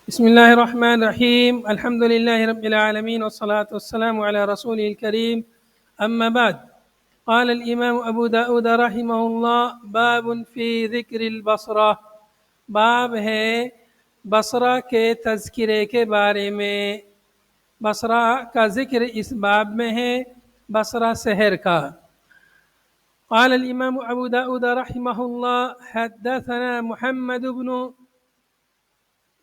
بسم الله الرحمن الرحيم. الحمد لله رب العالمين والصلاة والسلام على رسوله الكريم. أما بعد، قال الإمام أبو داود رحمه الله: باب في ذکر البصرہ، باب ہے بصرہ کے تذکرے کے بارے میں۔ بصرہ کا ذکر اس باب میں ہے، بصرہ شہر کا۔ قال الإمام أبو داود رحمه الله: حدثنا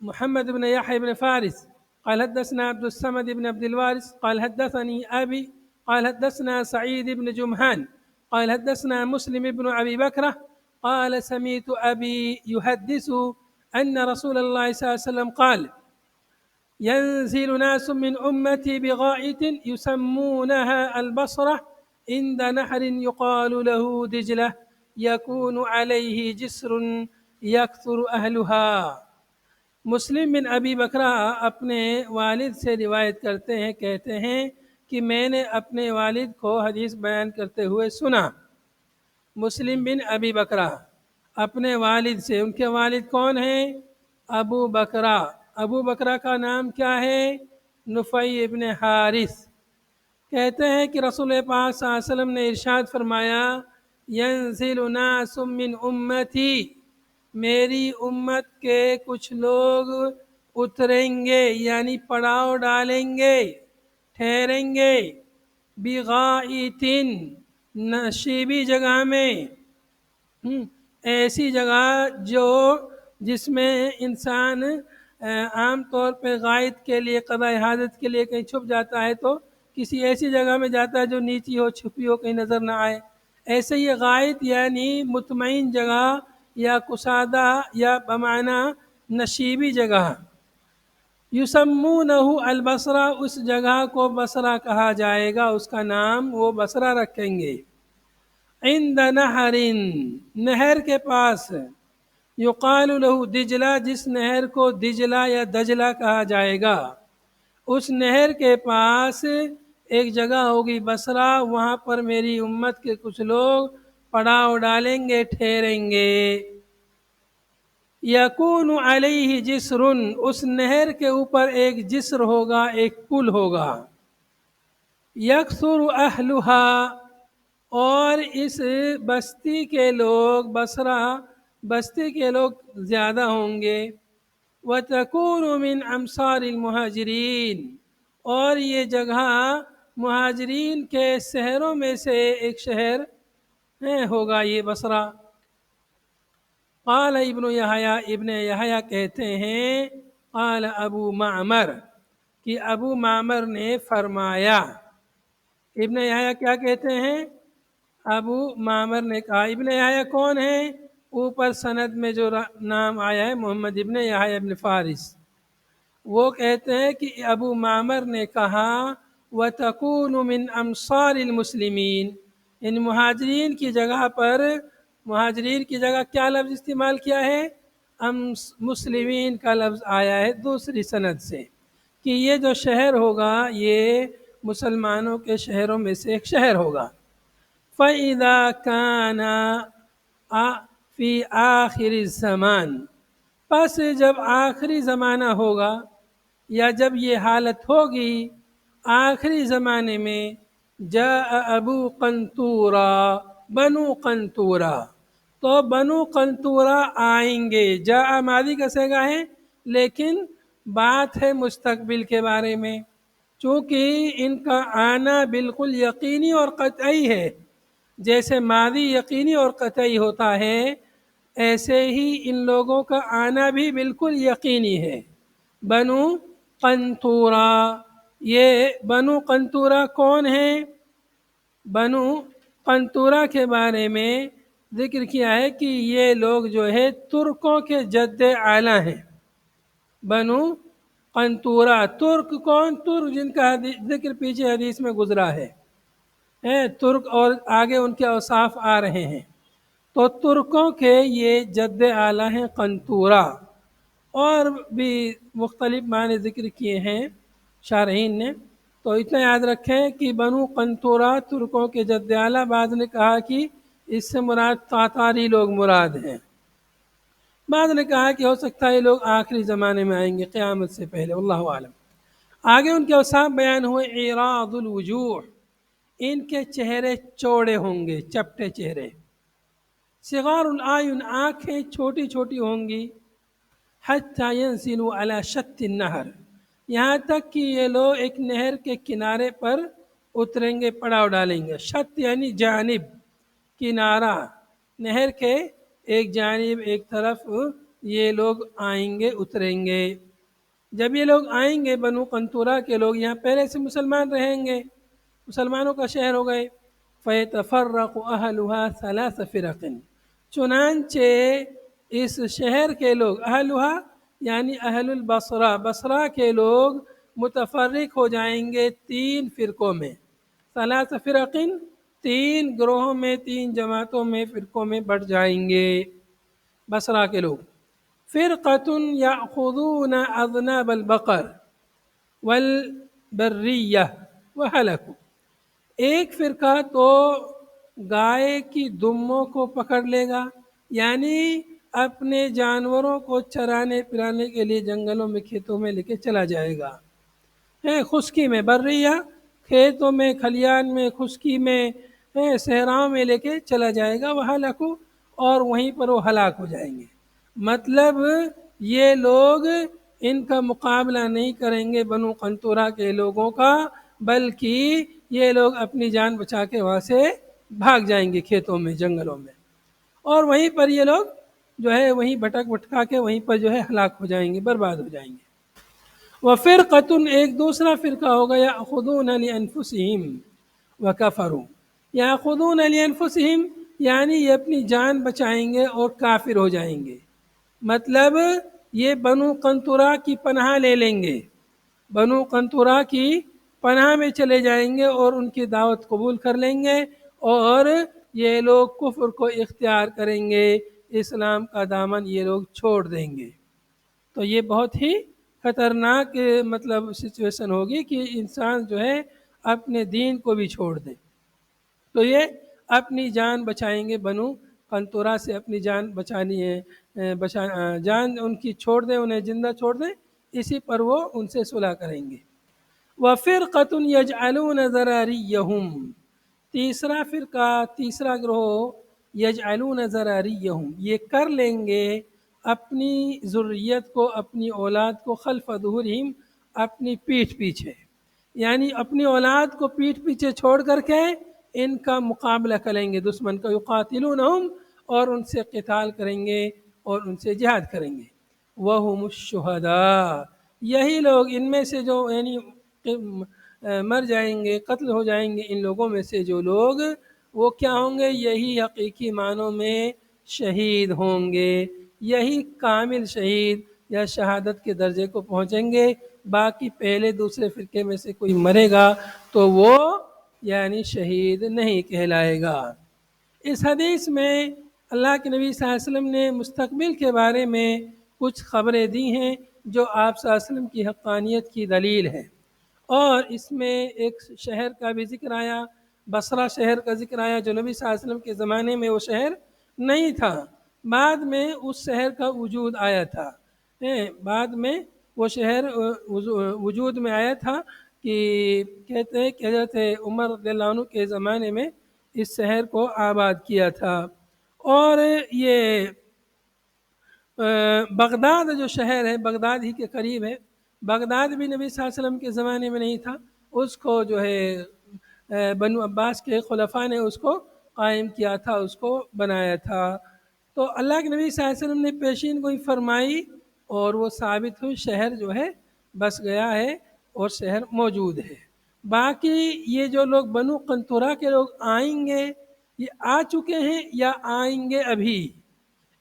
محمد بن يحيى بن فارس قال حدثنا عبد الصمد بن عبد الوارث قال حدثني أبي قال حدثنا سعيد بن جمهان قال حدثنا مسلم بن أبي بكرة قال سمعت أبي يحدث أن رسول الله صلى الله عليه وسلم قال: ينزل ناس من أمتي بغائط يسمونها البصرة عند نهر يقال له دجلة يكون عليه جسر يكثر أهلها۔ مسلم بن ابی بکرہ اپنے والد سے روایت کرتے ہیں، کہتے ہیں کہ میں نے اپنے والد کو حدیث بیان کرتے ہوئے سنا۔ مسلم بن ابی بکرہ اپنے والد سے، ان کے والد کون ہیں؟ ابو بکرہ۔ ابو بکرہ کا نام کیا ہے؟ نفیع ابن حارث۔ کہتے ہیں کہ رسول پاک صلی اللہ علیہ وسلم نے ارشاد فرمایا: ینزل ناس من امتی، میری امت کے کچھ لوگ اتریں گے، یعنی پڑاؤ ڈالیں گے، ٹھہریں گے، بغائطٍ، نشیبی جگہ میں، ایسی جگہ جس میں انسان عام طور پہ غائط کے لیے، قضاء حاجت کے لیے کہیں چھپ جاتا ہے تو کسی ایسی جگہ میں جاتا ہے جو نیچی ہو، چھپی ہو، کہیں نظر نہ آئے۔ ایسے یہ غائط یعنی مطمئن جگہ یا کشادہ یا بمعنی نشیبی جگہ۔ یسمونہ البصرہ، اس جگہ کو بصرہ کہا جائے گا، اس کا نام وہ بصرہ رکھیں گے۔ عند نہر، نہر کے پاس، یقال لہ دجلہ، جس نہر کو دجلہ یا دجلہ کہا جائے گا، اس نہر کے پاس ایک جگہ ہوگی بصرہ، وہاں پر میری امت کے کچھ لوگ پڑاؤ ڈالیں گے، ٹھہریں گے۔ یکون علیہ جسر، اس نہر کے اوپر ایک جسر ہوگا، ایک پل ہوگا۔ یکثر اہلھا، اور اس بستی کے لوگ، بصرہ بستی کے لوگ زیادہ ہوں گے۔ وتکون من امصار المہاجرین، اور یہ جگہ مہاجرین کے شہروں میں سے ایک شہر ہوگا یہ بصرہ۔ قال ابن یحییٰ، ابن یحییٰ کہتے ہیں، قال ابو معمر، کہ ابو معمر نے فرمایا۔ ابن یحییٰ کیا کہتے ہیں؟ ابو معمر نے کہا۔ ابن یحییٰ کون ہے؟ اوپر سند میں جو نام آیا ہے محمد ابن یحییٰ ابن فارس، وہ کہتے ہیں کہ ابو معمر نے کہا: وَتَكُونُ مِنْ أَمْصَارِ الْمُسْلِمِينَ، ان مہاجرین کی جگہ پر، مہاجرین کی جگہ کیا لفظ استعمال کیا ہے؟ مسلمین کا لفظ آیا ہے دوسری سند سے، کہ یہ جو شہر ہوگا یہ مسلمانوں کے شہروں میں سے ایک شہر ہوگا۔ فَإِذَا كَانَ فِي آخِرِ الزَّمَانِ، پس جب آخری زمانہ ہوگا یا جب یہ حالت ہوگی آخری زمانے میں، جاء ابو قنطورہ، بنو قنطورہ، تو بنو قنطورہ آئیں گے۔ جاء ماضی کا صیغہ ہے لیکن بات ہے مستقبل کے بارے میں، چونکہ ان کا آنا بالکل یقینی اور قطعی ہے۔ جیسے ماضی یقینی اور قطعی ہوتا ہے، ایسے ہی ان لوگوں کا آنا بھی بالکل یقینی ہے۔ بنو قنطورہ، یہ بنو قنطورہ کون ہیں؟ بنو قنطورہ کے بارے میں ذکر کیا ہے کہ یہ لوگ جو ہے ترکوں کے جد اعلیٰ ہیں۔ بنو قنطورہ، ترک کون؟ ترک جن کا ذکر پیچھے حدیث میں گزرا ہے، ترک، اور آگے ان کے اوصاف آ رہے ہیں۔ تو ترکوں کے یہ جد اعلیٰ ہیں قنطورہ، اور بھی مختلف معنی ذکر کیے ہیں شارحین نے، تو اتنا یاد رکھیں کہ بنو قنطورہ ترکوں کے جد اعلیٰ۔ بعض نے کہا کہ اس سے مراد تاتاری لوگ مراد ہیں۔ بعض نے کہا کہ ہو سکتا ہے یہ لوگ آخری زمانے میں آئیں گے قیامت سے پہلے، واللہ عالم۔ آگے ان کے اوصاف بیان ہوئے، اعراض الوجوہ، ان کے چہرے چوڑے ہوں گے، چپٹے چہرے، صغار العین، آنکھیں چھوٹی چھوٹی ہوں گی، حتی ینزلوا علی شط النہر، یہاں تک کہ یہ لوگ ایک نہر کے کنارے پر اتریں گے، پڑاؤ ڈالیں گے۔ شط یعنی جانب، کنارہ، نہر کے ایک جانب ایک طرف یہ لوگ آئیں گے، اتریں گے۔ جب یہ لوگ آئیں گے، بنو قنطرہ کے لوگ یہاں پہلے سے مسلمان رہیں گے، مسلمانوں کا شہر ہو گئے، فَيَتَفَرَّقُ أَهْلُهَا ثَلَاثَ فِرَقٍ، چنانچہ اس شہر کے لوگ، اہلها یعنی اہل البصرہ، بصرہ کے لوگ متفرق ہو جائیں گے تین فرقوں میں، ثلاث فرقٍ، تین گروہوں میں، تین جماعتوں میں، فرقوں میں بٹ جائیں گے بصرہ کے لوگ۔ فرقۃ یأخذون اذناب البقر والبریہ وہلکوا، ایک فرقہ تو گائے کی دموں کو پکڑ لے گا، یعنی اپنے جانوروں کو چرانے پلانے کے لیے جنگلوں میں، کھیتوں میں لے کے چلا جائے گا، خشکی میں، بریہ کھیتوں میں، کھلیان میں، خشکی میں، صحراؤں میں لے کے چلا جائے گا، وہلکوا، اور وہیں پر وہ ہلاک ہو جائیں گے۔ مطلب یہ لوگ ان کا مقابلہ نہیں کریں گے بنو قنطرہ کے لوگوں کا، بلکہ یہ لوگ اپنی جان بچا کے وہاں سے بھاگ جائیں گے کھیتوں میں، جنگلوں میں، اور وہیں پر یہ لوگ جو ہے وہیں بھٹک بھٹکا کے وہیں پر جو ہے ہلاک ہو جائیں گے، برباد ہو جائیں گے۔ وَفِرْقَةٌ، ایک دوسرا فرقہ ہوگا، يَأْخُذُونَ لِأَنفُسِهِمْ وَكَفَرُوا، يَأْخُذُونَ لِأَنفُسِهِمْ یعنی یہ اپنی جان بچائیں گے اور کافر ہو جائیں گے، مطلب یہ بنو قنطرہ کی پناہ لے لیں گے، بنو قنطرہ کی پناہ میں چلے جائیں گے اور ان کی دعوت قبول کر لیں گے، اور یہ لوگ کفر کو اختیار کریں گے، اسلام کا دامن یہ لوگ چھوڑ دیں گے۔ تو یہ بہت ہی خطرناک مطلب سچویشن ہوگی کہ انسان جو ہے اپنے دین کو بھی چھوڑ دے۔ تو یہ اپنی جان بچائیں گے، بنو قنطرہ سے اپنی جان بچانی ہے، جان ان کی چھوڑ دیں، انہیں زندہ چھوڑ دیں، اسی پر وہ ان سے صلح کریں گے۔ وَفِرْقَةٌ يَجْعَلُونَ ذَرَارِيَّهُمْ، تیسرا فرقہ، تیسرا گروہ، یجعلون ذراریہم، یہ کر لیں گے اپنی ذریت کو، اپنی اولاد کو، خلف ظہورہم، اپنی پیٹھ پیچھے، یعنی اپنی اولاد کو پیٹھ پیچھے چھوڑ کر کے ان کا مقابلہ کریں گے، دشمن کا، یقاتلونہم، اور ان سے قتال کریں گے اور ان سے جہاد کریں گے۔ وَهُمُ الشُّهَدَاء، یہی لوگ ان میں سے جو یعنی مر جائیں گے، قتل ہو جائیں گے، ان لوگوں میں سے جو لوگ، وہ کیا ہوں گے؟ یہی حقیقی معنوں میں شہید ہوں گے، یہی کامل شہید یا شہادت کے درجے کو پہنچیں گے۔ باقی پہلے دوسرے فرقے میں سے کوئی مرے گا تو وہ یعنی شہید نہیں کہلائے گا۔ اس حدیث میں اللہ کے نبی صلی اللہ علیہ وسلم نے مستقبل کے بارے میں کچھ خبریں دی ہیں جو آپ صلی اللہ علیہ وسلم کی حقانیت کی دلیل ہے، اور اس میں ایک شہر کا بھی ذکر آیا، بصرہ شہر کا ذکر آیا، جو نبی صلی اللہ علیہ وسلم کے زمانے میں وہ شہر نہیں تھا، بعد میں اس شہر کا وجود آیا تھا، بعد میں وہ شہر وجود میں آیا تھا، کہ کہتے ہیں کہ حضرت عمر رضی اللہ عنہ کے زمانے میں اس شہر کو آباد کیا تھا۔ اور یہ بغداد جو شہر ہے، بغداد ہی کے قریب ہے، بغداد بھی نبی صلی اللہ علیہ وسلم کے زمانے میں نہیں تھا، اس کو جو ہے بنو عباس کے خلفاء نے اس کو قائم کیا تھا، اس کو بنایا تھا۔ تو اللہ کے نبی صلی اللہ علیہ وسلم نے پیشین گوئی فرمائی اور وہ ثابت ہوئی، شہر جو ہے بس گیا ہے اور شہر موجود ہے۔ باقی یہ جو لوگ بنو قنطرہ کے لوگ آئیں گے، یہ آ چکے ہیں یا آئیں گے ابھی،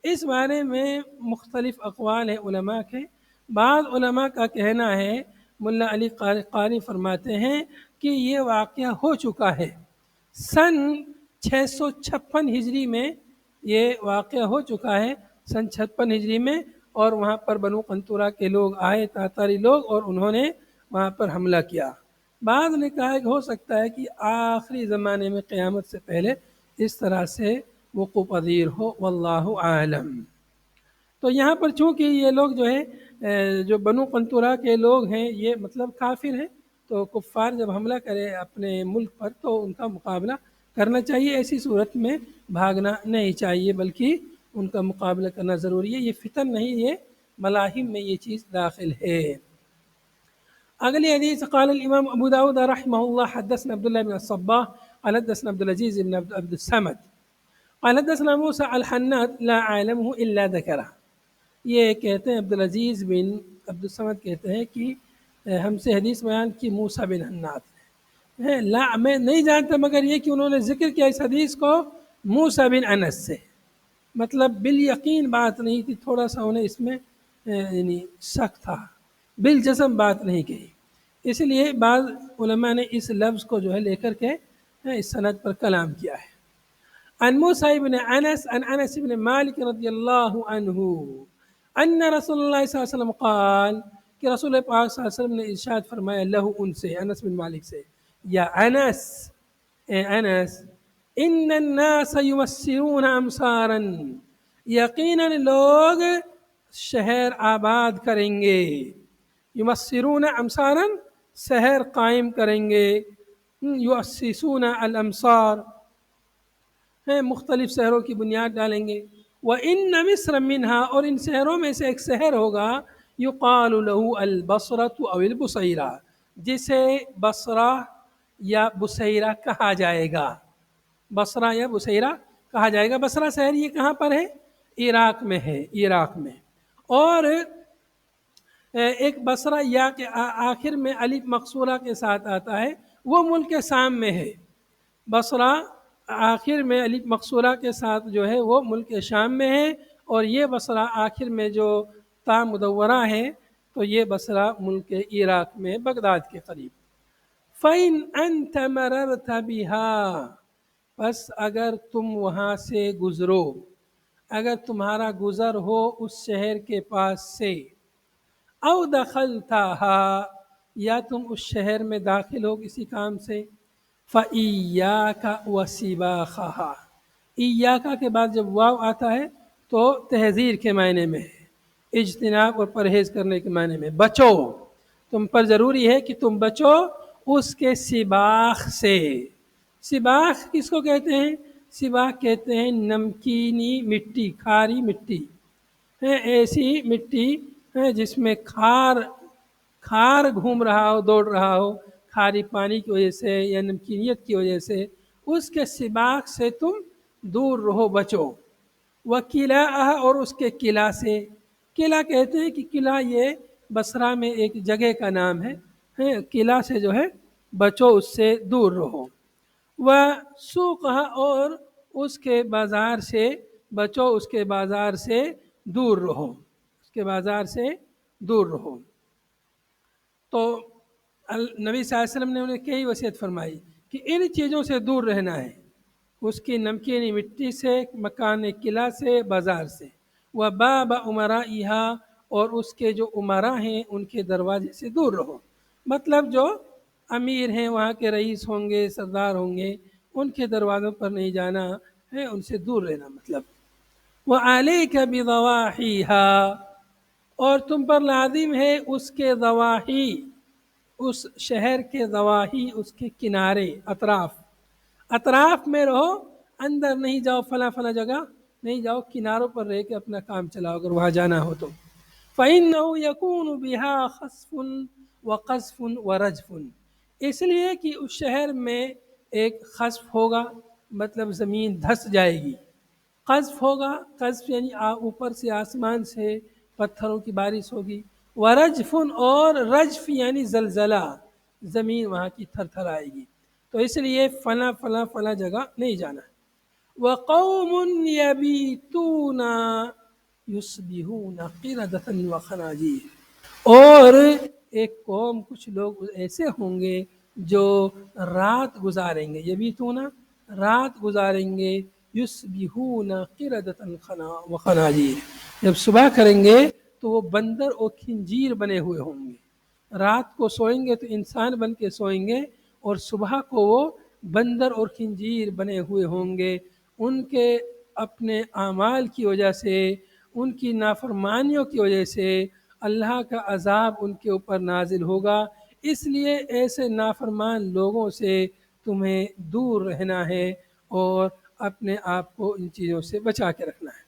اس بارے میں مختلف اقوال ہیں علماء کے۔ بعض علماء کا کہنا ہے، ملا علی قاری فرماتے ہیں کہ یہ واقعہ ہو چکا ہے، سن 656 ہجری میں یہ واقعہ ہو چکا ہے، سن 56 ہجری میں، اور وہاں پر بنو قنطرہ کے لوگ آئے، تاتاری لوگ، اور انہوں نے وہاں پر حملہ کیا۔ بعض نے کہا کہ ہو سکتا ہے کہ آخری زمانے میں قیامت سے پہلے اس طرح سے وقوع پذیر ہو، واللہ اعلم۔ تو یہاں پر چونکہ یہ لوگ جو ہے جو بنو قنطرہ کے لوگ ہیں یہ مطلب کافر ہیں، تو کفار جب حملہ کرے اپنے ملک پر تو ان کا مقابلہ کرنا چاہیے، ایسی صورت میں بھاگنا نہیں چاہیے بلکہ ان کا مقابلہ کرنا ضروری ہے۔ یہ فتن نہیں، یہ ملاحم میں یہ چیز داخل ہے۔ اگلی حدیث قال الامام ابو داود رحمہ اللہ حدثنا عبداللہ بن الصباح قال حدثنا عبد العزيز بن عبد الصمد قال حدثنا موسى الحناد لا اعلمه الا ذكره، یہ کہتے ہیں عبدالعزیز بن عبد الصمد کہتے ہیں کہ ہم سے حدیث بیان کی موسیٰ بن حناد نے، لا میں نہیں جانتا مگر یہ کہ انہوں نے ذکر کیا اس حدیث کو موسیٰ بن انس سے، مطلب بالیقین بات نہیں تھی، تھوڑا سا انہیں اس میں یعنی شک تھا، بالجزم بات نہیں کہی، اس لیے بعض علماء نے اس لفظ کو جو ہے لے کر کے اس سند پر کلام کیا ہے۔ عن موسى بن انس عن انس بن مالك رضی اللہ عنہ ان رسول اللہ صلی اللہ علیہ وسلم قال کہ رسول پاک صلی اللہ علیہ وسلم نے ارشاد فرمایا لہ ان سے، انس بن مالک سے، یا انس اے انس ان الناس یمسرون امصارا، یقینا لوگ شہر آباد کریں گے، یمسرون امصارا شہر قائم کریں گے، یؤسسون الامصار مختلف شہروں کی بنیاد ڈالیں گے، وَإِنَّ مِصْرًا مِنْهَا اور ان شہروں میں سے ایک شہر ہوگا يُقَالُ لَهُ الْبَصْرَةُ أَوِ الْبُصَيْرَةُ جسے بصرہ یا بصیرہ کہا جائے گا، بصرہ یا بصیرہ کہا جائے گا۔ بصرہ شہر یہ کہاں پر ہے؟ عراق میں ہے، عراق میں، اور ایک بصرہ یا کے آخر میں الف مقصورہ کے ساتھ آتا ہے، وہ ملک شام میں ہے۔ بصرہ آخر میں الف مقصورہ کے ساتھ جو ہے وہ ملک شام میں ہے، اور یہ بصرہ آخر میں جو تا مدورہ ہے تو یہ بصرہ ملک عراق میں بغداد کے قریب۔ فَإِنْ أَنْتَ مَرَرْتَ بِهَا پس اگر تم وہاں سے گزرو، اگر تمہارا گزر ہو اس شہر کے پاس سے، او دخلتها یا تم اس شہر میں داخل ہو کسی کام سے، فَإِيَّاكَ وَسِبَاخَهَا ایاکا کے بعد جب واو آتا ہے تو تحذیر کے معنی میں ہے، اجتناب اور پرہیز کرنے کے معنی میں، بچو، تم پر ضروری ہے کہ تم بچو اس کے سباخ سے۔ سباخ کس کو کہتے ہیں؟ سباخ کہتے ہیں نمکینی مٹی، کھاری مٹی ہے، ایسی مٹی ہے جس میں کھار گھوم رہا ہو، دوڑ رہا ہو، کھاری پانی کی وجہ سے یا نمکینیت کی وجہ سے، اس کے سباخ سے تم دور رہو، بچو۔ وَقِلَاءَهَا اور اس کے قلعہ سے، قلعہ کہتے ہیں کہ قلعہ یہ بصرہ میں ایک جگہ کا نام ہے، قلعہ سے جو ہے بچو، اس سے دور رہو۔ وَسُوقَهَا اور اس کے بازار سے بچو، اس کے بازار سے دور رہو، اس کے بازار سے دور رہو۔ تو نبی صلی اللہ علیہ وسلم نے انہیں کئی وصیت فرمائی کہ ان چیزوں سے دور رہنا ہے، اس کی نمکینی مٹی سے، مکان قلعہ سے، بازار سے، وَبَابَ أُمَرَائِهَا اور اس کے جو امراء ہیں ان کے دروازے سے دور رہو، مطلب جو امیر ہیں، وہاں کے رئیس ہوں گے، سردار ہوں گے، ان کے دروازوں پر نہیں جانا ہے، ان سے دور رہنا مطلب۔ وَعَلَيْكَ بِضَوَاحِيهَا اور تم پر لازم ہے اس کے ضواحی، اس شہر کے ضواحی، اس کے کنارے، اطراف میں رہو، اندر نہیں جاؤ، فلاں فلاں جگہ نہیں جاؤ، کناروں پر رہ کے اپنا کام چلاؤ اگر وہاں جانا ہو تو۔ فَإِنَّهُ يَكُونُ بِهَا خَسْفٌ وَقَذْفٌ وَرَجْفٌ اس لیے کہ اس شہر میں ایک خسف ہوگا، مطلب زمین دھس جائے گی، قذف ہوگا، قذف یعنی اوپر سے آسمان سے پتھروں کی بارش ہوگی، ورجف اور رجف یعنی زلزلہ، زمین وہاں کی تھر تھر آئے گی، تو اس لیے فلاں فلاں فلاں جگہ نہیں جانا۔ وَقَوْمٌ يَبِيتُونَ يُصْبِحُونَ قِرَدَةً وَخَنَازِيرَ اور ایک قوم، کچھ لوگ ایسے ہوں گے جو رات گزاریں گے، یبیتون رات گزاریں گے، یصبحون قردة وخنازیر جب صبح کریں گے تو وہ بندر اور خنزیر بنے ہوئے ہوں گے، رات کو سوئیں گے تو انسان بن کے سوئیں گے، اور صبح کو وہ بندر اور خنزیر بنے ہوئے ہوں گے، ان کے اپنے اعمال کی وجہ سے، ان کی نافرمانیوں کی وجہ سے اللہ کا عذاب ان کے اوپر نازل ہوگا، اس لیے ایسے نافرمان لوگوں سے تمہیں دور رہنا ہے اور اپنے آپ کو ان چیزوں سے بچا کے رکھنا ہے۔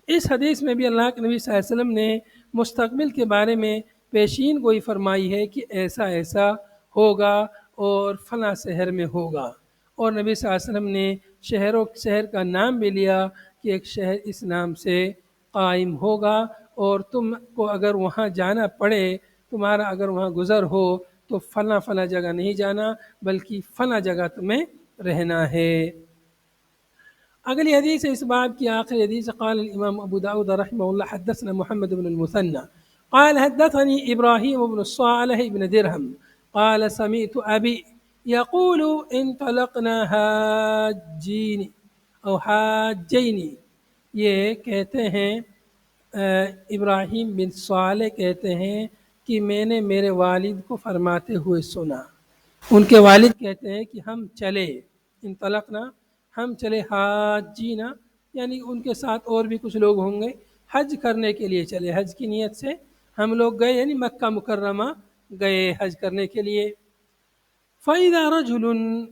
اس حدیث میں بھی اللہ کے نبی صلی اللہ علیہ وسلم نے مستقبل کے بارے میں پیشین گوئی فرمائی ہے کہ ایسا ایسا ہوگا اور فلاں شہر میں ہوگا، اور نبی صلی اللہ علیہ وسلم نے شہر کا نام بھی لیا کہ ایک شہر اس نام سے قائم ہوگا، اور تم کو اگر وہاں جانا پڑے، تمہارا اگر وہاں گزر ہو تو فلاں فلاں جگہ نہیں جانا بلکہ فلاں جگہ تمہیں رہنا ہے۔ اگلی حدیث اس باب کی آخری حدیث، قال الامام ابو داود رحمہ اللہ حدثنا محمد بن المثنى قال حدثني ابراہیم بن صالح بن درہم قال سمعت ابی يقول انطلقنا حاجین او حاجین، یہ کہتے ہیں ابراہیم بن صالح کہتے ہیں کہ میں نے میرے والد کو فرماتے ہوئے سنا، ان کے والد کہتے ہیں کہ ہم چلے، انطلقنا ہم چلے، حاجینا یعنی ان کے ساتھ اور بھی کچھ لوگ ہوں گے، حج کرنے کے لیے چلے، حج کی نیت سے ہم لوگ گئے، یعنی مکہ مکرمہ گئے حج کرنے کے لیے۔ فَإِذَا رَجُلٌ،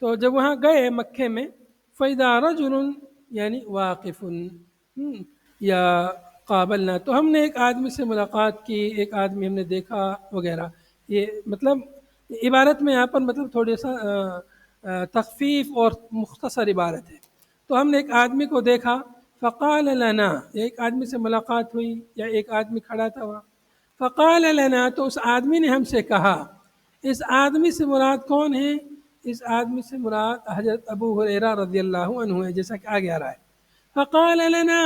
تو جب وہاں گئے مکے میں، فَإِذَا رَجُلٌ یعنی واقف یا قابلنا، تو ہم نے ایک آدمی سے ملاقات کی، ایک آدمی ہم نے دیکھا وغیرہ، یہ مطلب عبارت میں یہاں پر مطلب تھوڑی سا تخفیف اور مختصر عبارت ہے۔ تو ہم نے ایک آدمی کو دیکھا، فقال لنا، ایک آدمی سے ملاقات ہوئی یا ایک آدمی کھڑا تھا وہاں، فقال لنا، تو اس آدمی نے ہم سے کہا، اس آدمی سے مراد کون ہے؟ اس آدمی سے مراد حضرت ابو ہریرہ رضی اللہ عنہ ہے، جیسا کہ آگے آ رہا ہے۔ فقال لنا،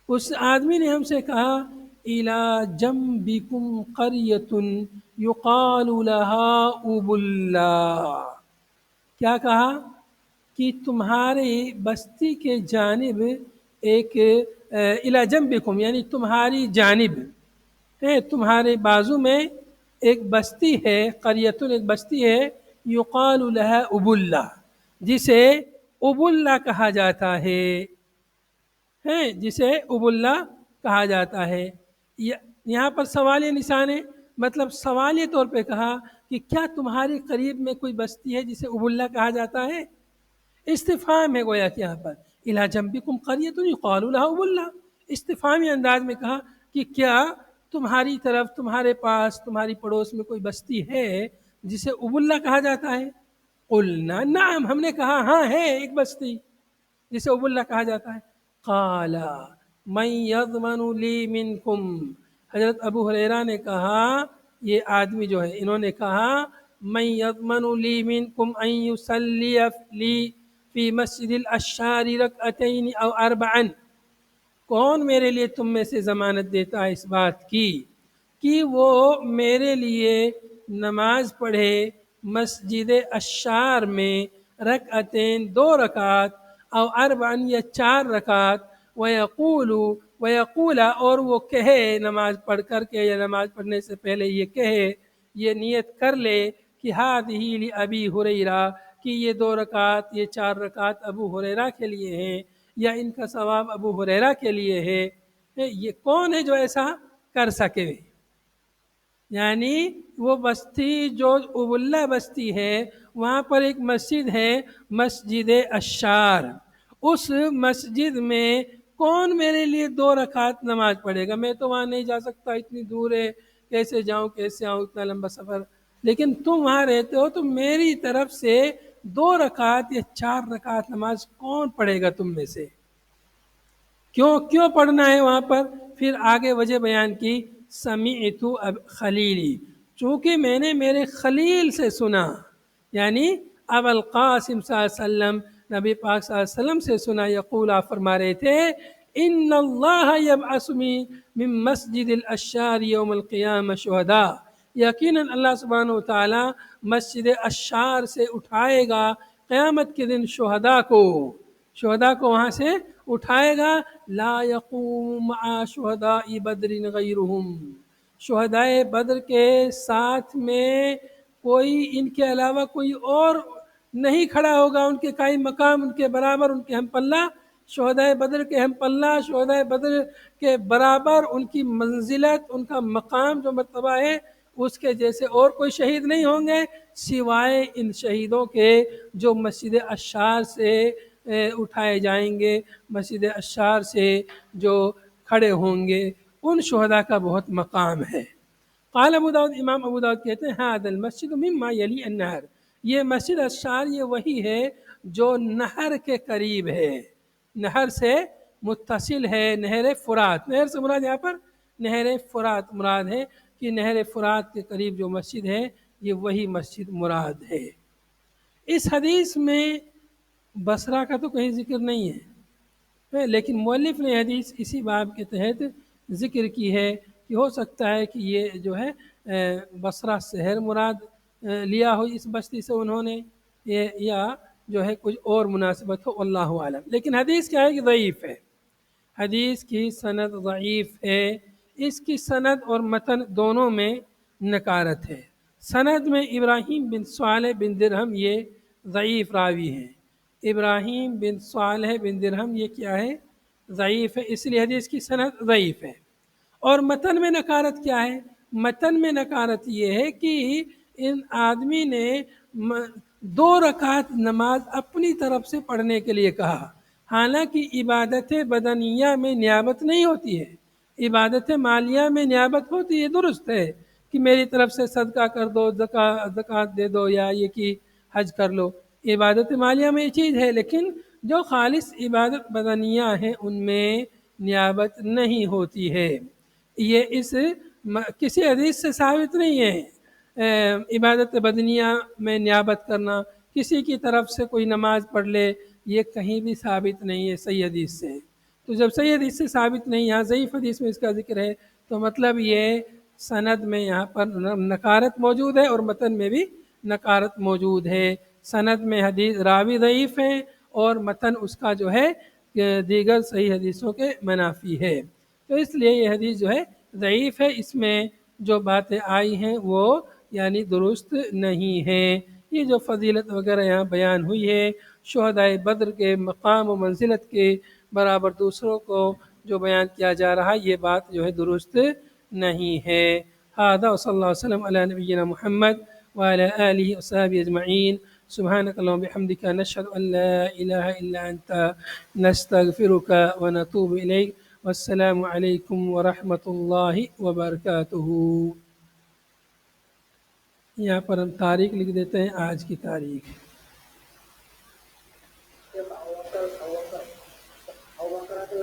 اس آدمی نے ہم سے کہا، إِلَى جَنْبِكُمْ قَرْيَةٌ يُقَالُ لَهَا أُبُلَّا، کیا کہا کہ تمہاری بستی کے جانب ایک إِلَى جَنْبِكُمْ یعنی تمہاری جانب ہے، تمہارے بازو میں ایک بستی ہے، قریۃ ایک بستی ہے، یقال لها ابلا، جسے ابلا کہا جاتا ہے، جسے ابلا کہا جاتا ہے۔ یہاں پر سوالیہ نشان ہے، مطلب سوالیہ طور پہ کہا کہ کیا تمہارے قریب میں کوئی بستی ہے جسے ابلا کہا جاتا ہے؟ استفہام ہے گویا کہ یہاں پر، الی جنبکم قریۃ یقال لها ابلا، استفہامی انداز میں کہا کہ کیا تمہاری طرف، تمہارے پاس، تمہاری پڑوس میں کوئی بستی ہے جسے ابلا کہا جاتا ہے؟ قلنا نعم، ہم نے کہا ہاں ہے ایک بستی جسے ابلا کہا جاتا ہے۔ قال من یضمن لی منکم، حضرت ابو ہریرہ نے کہا، یہ آدمی جو ہے انہوں نے کہا، من یضمن لی منکم ان یصلی لی فی مسجد الاشار رکعتین او اربعا، کون میرے لیے تم میں سے ضمانت دیتا ہے اس بات کی کہ وہ میرے لیے نماز پڑھے مسجد اشار میں رکعتین، 2 رکعت، او اربعن یا 4 رکعت، ویقول اور وہ کہے نماز پڑھ کر کے یا نماز پڑھنے سے پہلے یہ کہے، یہ نیت کر لے کہ ہذہ لابی ہریرہ، کہ یہ 2 رکعت، یہ 4 رکعت ابو ہریرہ کے لیے ہیں، یا ان کا ثواب ابو ہریرہ کے لیے ہے۔ یہ کون ہے جو ایسا کر سکے؟ یعنی وہ بستی جو ابلا بستی ہے، وہاں پر ایک مسجد ہے، مسجد اشار، اس مسجد میں کون میرے لیے 2 رکعت نماز پڑھے گا؟ میں تو وہاں نہیں جا سکتا، اتنی دور ہے، کیسے جاؤں کیسے آؤں، اتنا لمبا سفر، لیکن تم وہاں رہتے ہو تو میری طرف سے 2 رکعت یا 4 رکعت نماز کون پڑھے گا تم میں سے؟ کیوں پڑھنا ہے وہاں پر؟ پھر آگے وجہ بیان کی، سمعت خلیلی، چونکہ میں نے میرے خلیل سے سنا، یعنی ابو القاسم صلی اللہ علیہ وسلم، نبی پاک صلی اللہ علیہ وسلم سے سنا، یقول آپ فرما رہے تھے، ان اللہ یبعث من مسجد الاشار یوم القیامہ شہداء، یقیناً اللہ سبحانہ وتعالی مسجد اشار سے اٹھائے گا قیامت کے دن شہداء کو وہاں سے اٹھائے گا، لا یقوم مع شہداء بدر غیرہم، شہدائے بدر کے ساتھ میں کوئی ان کے علاوہ کوئی اور نہیں کھڑا ہوگا، ان کے قائم مقام، ان کے برابر، ان کے ہم پلہ شہدائے بدر کے ہم پلہ، شہدائے بدر کے برابر ان کی منزلت، ان کا مقام جو مرتبہ ہے اس کے جیسے اور کوئی شہید نہیں ہوں گے سوائے ان شہیدوں کے جو مسجد اشار سے اٹھائے جائیں گے، مسجد اشار سے جو کھڑے ہوں گے، ان شہداء کا بہت مقام ہے۔ قال ابو داؤد، امام ابو داؤد کہتے ہیں هذا المسجد مما یلی النہر، یہ مسجد اشار یہ وہی ہے جو نہر کے قریب ہے، نہر سے متصل ہے، نہر فرات، نہر سے مراد یہاں پر نہر فرات مراد ہے کہ نہر فرات کے قریب جو مسجد ہے یہ وہی مسجد مراد ہے۔ اس حدیث میں بصرہ کا تو کہیں ذکر نہیں ہے، لیکن مؤلف نے حدیث اسی باب کے تحت ذکر کی ہے کہ ہو سکتا ہے کہ یہ جو ہے بصرہ شہر مراد لیا ہو اس بستی سے انہوں نے، یا جو ہے کچھ اور مناسبت ہو، اللہ عالم۔ لیکن حدیث کیا ہے کہ ضعیف ہے، حدیث کی سند ضعیف ہے، اس کی سند اور متن دونوں میں نکارت ہے۔ سند میں ابراہیم بن صالح بن درہم یہ ضعیف راوی ہیں، ابراہیم بن صالح بن درہم یہ کیا ہے؟ ضعیف ہے، اس لیے حدیث کی سند ضعیف ہے۔ اور متن میں نکارت کیا ہے؟ متن میں نکارت یہ ہے کہ ان آدمی نے 2 رکعت نماز اپنی طرف سے پڑھنے کے لیے کہا، حالانکہ عبادت بدنیہ میں نیابت نہیں ہوتی ہے، عبادت مالیہ میں نیابت ہوتی ہے، درست ہے کہ میری طرف سے صدقہ کر دو، زکوٰۃ دے دو، یا یہ کہ حج کر لو، عبادت مالیہ میں یہ چیز ہے، لیکن جو خالص عبادت بدنیہ ہیں ان میں نیابت نہیں ہوتی ہے۔ یہ اس کسی حدیث سے ثابت نہیں ہے عبادت بدنیہ میں نیابت کرنا، کسی کی طرف سے کوئی نماز پڑھ لے، یہ کہیں بھی ثابت نہیں ہے صحیح حدیث سے۔ تو جب صحیح حدیث سے ثابت نہیں، یہاں ضعیف حدیث میں اس کا ذکر ہے، تو مطلب یہ سند میں یہاں پر نکارت موجود ہے اور متن میں بھی نکارت موجود ہے۔ سند میں حدیث راوی ضعیف ہیں اور متن اس کا جو ہے دیگر صحیح حدیثوں کے منافی ہے، تو اس لیے یہ حدیث جو ہے ضعیف ہے، اس میں جو باتیں آئی ہیں وہ یعنی درست نہیں ہیں۔ یہ جو فضیلت وغیرہ یہاں بیان ہوئی ہے شہدائے بدر کے مقام و منزلت کے برابر دوسروں کو جو بیان کیا جا رہا ہے، یہ بات جو ہے درست نہیں ہے۔ ھذا وصلی اللہ وسلم علی نبینا محمد وعلی آلہ وصحبہ اجمعین، سبحانک اللہم بحمدک، نشہد ان لا الہ الا انت، نستغفرک ونتوب الیک، والسلام علیکم ورحمۃ اللہ وبرکاتہ۔ یہاں پر ہم تاریخ لکھ دیتے ہیں، آج کی تاریخ۔